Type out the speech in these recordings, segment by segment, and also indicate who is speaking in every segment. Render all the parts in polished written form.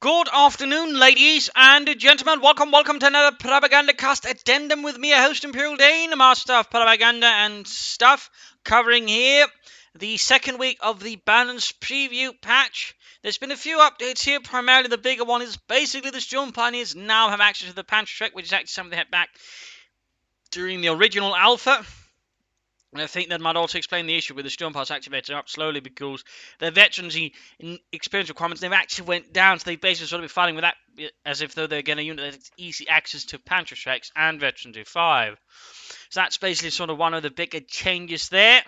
Speaker 1: Good afternoon, ladies and gentlemen. Welcome to another Propagandacast addendum with me, a host Imperial Dane, master of propaganda and stuff, covering here the second week of the Balance Preview patch. There's been a few updates here. Primarily, the bigger one is basically the Storm Pioneers now have access to the Pantry Trek, which is actually something they had back during the original alpha. And I think that might also explain the issue with the Storm Pass activator up slowly because their veterans experience requirements, they've actually went down, so they've basically sort of been fighting with that as if though they're getting a unit that's easy access to Pantry Treks and Veteran 5. So that's basically sort of one of the bigger changes there.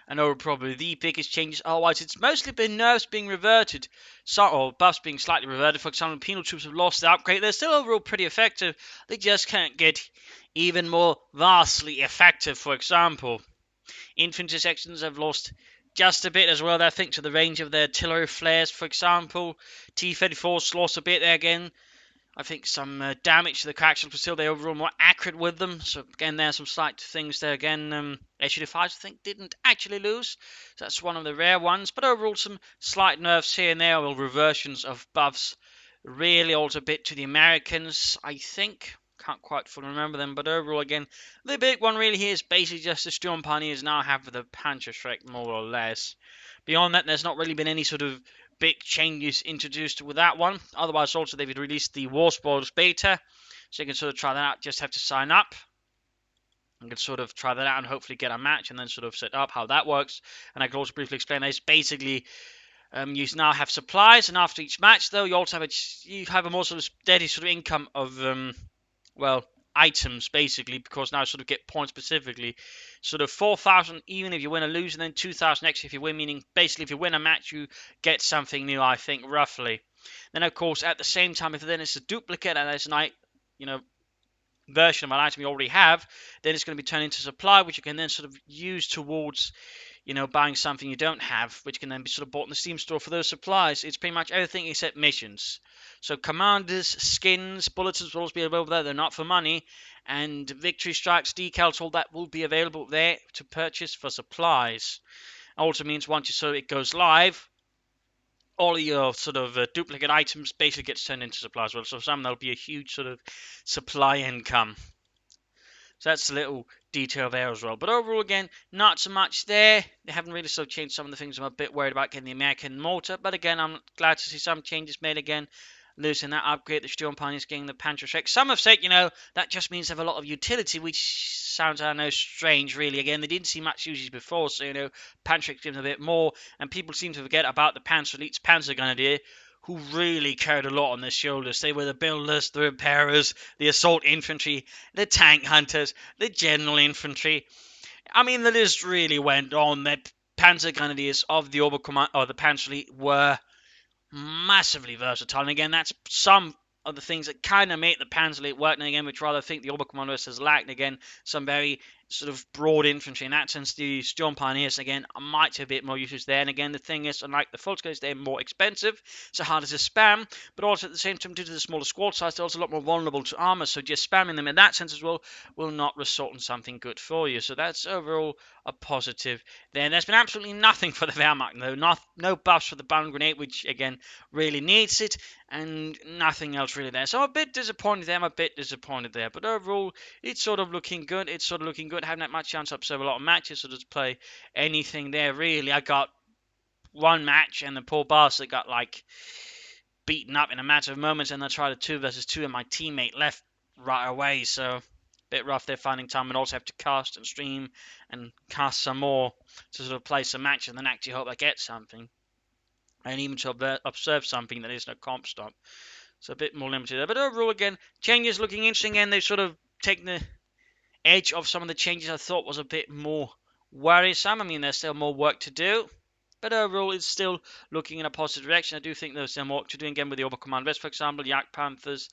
Speaker 1: I know probably the biggest changes. Otherwise, it's mostly been nerfs being reverted, or buffs being slightly reverted. For example, penal troops have lost the upgrade. They're still overall pretty effective. They just can't get even more vastly effective. For example, infantry sections have lost just a bit as well. I think to the range of their artillery flares. For example, T-34's lost a bit there again. I think some damage to the cracks, but still they're overall more accurate with them. So again, there's some slight things there. Again, HU-5s I think didn't actually lose. So that's one of the rare ones. But overall, some slight nerfs here and there, or reversions of buffs. Really also a bit to the Americans, I think. Can't quite fully remember them. But overall, again, the big one really here is basically just the Storm Pioneers now have the Panther Shrek, more or less. Beyond that, there's not really been any sort of big changes introduced with that one. Otherwise, also they've released the War Spoils beta, so you can sort of try that out. Just have to sign up. You can sort of try that out and hopefully get a match and then sort of set up how that works. And I can also briefly explain that it's basically you now have supplies, and after each match, though, you also have a more sort of steady sort of income of items, basically, because now sort of get points specifically. Sort of 4,000 even if you win or lose, and then 2,000 extra if you win, meaning basically if you win a match, you get something new, I think, roughly. Then, of course, at the same time, if then it's a duplicate and there's an version of an item you already have, then it's going to be turned into supply, which you can then sort of use towards buying something you don't have, which can then be sort of bought in the Steam store for those supplies. It's pretty much everything except missions. So commanders, skins, bulletins will also be available there. They're not for money. And victory strikes, decals, all that will be available there to purchase for supplies. Also means once it goes live, all of your sort of duplicate items basically gets turned into supplies as well. So some there'll be a huge sort of supply income. So that's a little detail there as well. But overall, again, not so much there. They haven't really sort of changed some of the things I'm a bit worried about getting the American mortar. But again, I'm glad to see some changes made again. Losing that upgrade, the Storm Pioneers getting the Panther Shrek. Some have said, that just means they have a lot of utility, which sounds, I know, strange, really. Again, they didn't see much usage before, so, Panther Shrek gives them a bit more. And people seem to forget about the Panzer Elite's Panzer Grenadier, who really carried a lot on their shoulders. They were the builders, the repairers, the assault infantry, the tank hunters, the general infantry. I mean, the list really went on. The Panzer Grenadiers of the Oberkommand, or the Panzer Elite, were massively versatile. And again, that's some of the things that kind of make the Panzer Elite work. And again, which rather think the Oberkommando has lacked. Again, some very sort of broad infantry. In that sense, the Storm Pioneers, again, might have a bit more usage there. And again, the thing is, unlike the Volksguards, they're more expensive, so harder to spam. But also at the same time, due to the smaller squad size, they're also a lot more vulnerable to armor. So just spamming them in that sense as well will not result in something good for you. So that's overall a positive there. And there's been absolutely nothing for the Wehrmacht, though. No buffs for the Ballon Grenade, which, again, really needs it. And nothing else really there. So I'm a bit disappointed there. But overall, it's sort of looking good. Haven't had much chance to observe a lot of matches, so just play anything there, really. I got one match, and the poor bastard got, beaten up in a matter of moments, and I tried a 2 versus 2, and my teammate left right away, so a bit rough there finding time, and also have to cast and stream and cast some more to sort of play some matches and then actually hope I get something. And even to observe something that isn't a comp stop. So a bit more limited there. But overall, again, changes looking interesting. And they've sort of taken the edge of some of the changes I thought was a bit more worrisome. I mean, there's still more work to do. But overall, it's still looking in a positive direction. I do think there's still more work to do. Again, with the Oberkommand West, for example, Yak Panthers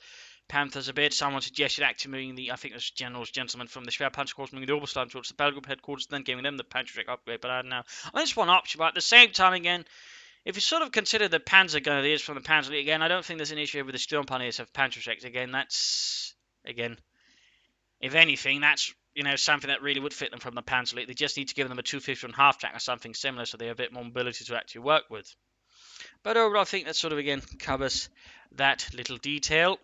Speaker 1: a bit. Someone suggested actually moving I think it was gentleman from the Schwerpanzer Corps, moving the Oberstein towards the Battle Group headquarters, then giving them the Panther upgrade. But I don't know. I mean, it's one option, but at the same time, again, if you sort of consider the Panzer Grenadiers from the Panzer Elite, again, I don't think there's an issue with the Storm Pioneers of Panther Shreks. Again, if anything, that's something that really would fit them from the Panzer Elite. They just need to give them a 250 and half track or something similar, so they have a bit more mobility to actually work with. But overall, I think that sort of again covers that little detail.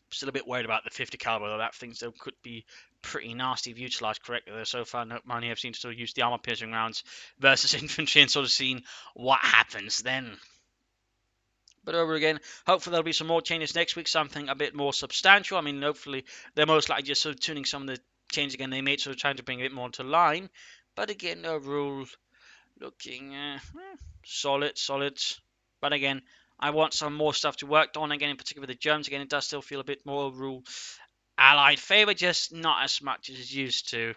Speaker 1: Still a bit worried about the 50 caliber, though. That thing still could be pretty nasty if utilized correctly. Though so far, no money have seen to still use the armor piercing rounds versus infantry and sort of seen what happens then. But over again, hopefully there'll be some more changes next week, something a bit more substantial. I mean, hopefully they're most likely just sort of tuning some of the changes again they made, sort of trying to bring a bit more into line. But again, overall, looking solid. But again, I want some more stuff to work on. Again, in particular with the Germans. Again, it does still feel a bit more overall Allied favor, just not as much as it's used to.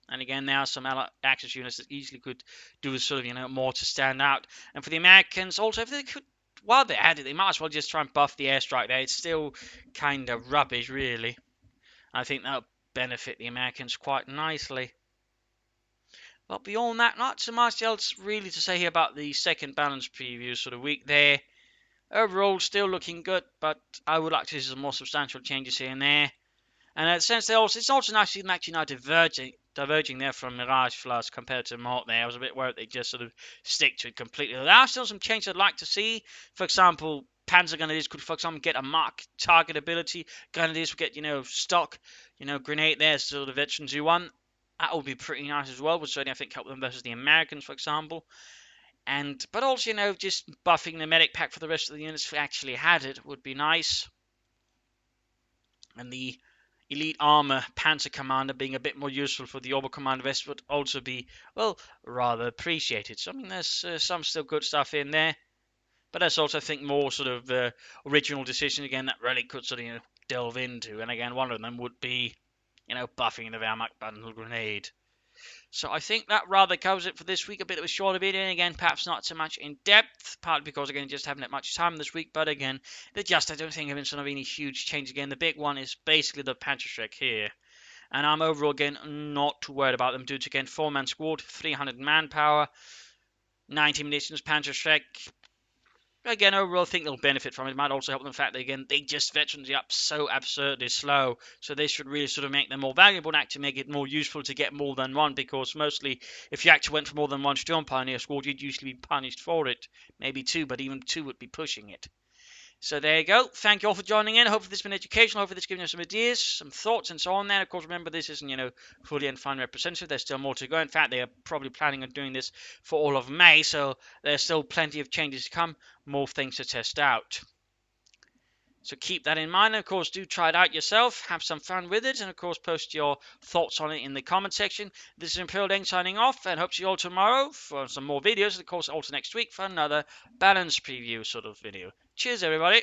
Speaker 1: And again, there are some Allied Axis units that easily could do sort of, more to stand out. And for the Americans, also, if they could, while they're at it, they might as well just try and buff the airstrike there. It's still kind of rubbish, really. I think that'll benefit the Americans quite nicely. But beyond that, not so much else really to say here about the second balance preview sort of week there. Overall, still looking good, but I would like to see some more substantial changes here and there. And in a sense, it's also nice to see them actually now diverging there from Mirage Plus compared to Mort there. I was a bit worried they just sort of stick to it completely. There are still some changes I'd like to see. For example, Panzer Grenadiers could, for example, get a mark target ability. Grenadiers would get, stock, grenade there, so the veterans who won. That would be pretty nice as well. Would certainly, I think, help them versus the Americans, for example. But also, just buffing the medic pack for the rest of the units who actually had it would be nice. And the Elite Armor Panzer Commander being a bit more useful for the Oberkommand West would also be, well, rather appreciated. So, I mean, there's some still good stuff in there. But there's also, I think, more sort of original decisions, again, that really could sort of, delve into. And again, one of them would be, buffing the Wehrmacht Bundle Grenade. So I think that rather covers it for this week. A bit of a shorter video, and again, perhaps not so much in depth, partly because, again, just haven't had much time this week. But again, I don't think have been sort of any huge change. Again, the big one is basically the Panzerschreck here. And I'm overall, again, not too worried about them due to, again, 4-man squad, 300 manpower, 90 munitions, Panzerschreck. Again, overall, I think they'll benefit from it. It might also help them the fact that, again, they just veterans up so absurdly slow. So this should really sort of make them more valuable and actually make it more useful to get more than one. Because mostly, if you actually went for more than one Storm Pioneer squad, you'd usually be punished for it. Maybe two, but even two would be pushing it. So there you go. Thank you all for joining in. Hopefully this has been educational. Hopefully this has given you some ideas, some thoughts, and so on there. Of course, remember this isn't, fully and finally representative. There's still more to go. In fact, they are probably planning on doing this for all of May. So there's still plenty of changes to come. More things to test out. So keep that in mind. And of course, do try it out yourself. Have some fun with it. And of course, post your thoughts on it in the comment section. This is Imperial Dane signing off. And hope to see you all tomorrow for some more videos. And of course, also next week for another balance preview sort of video. Cheers, everybody.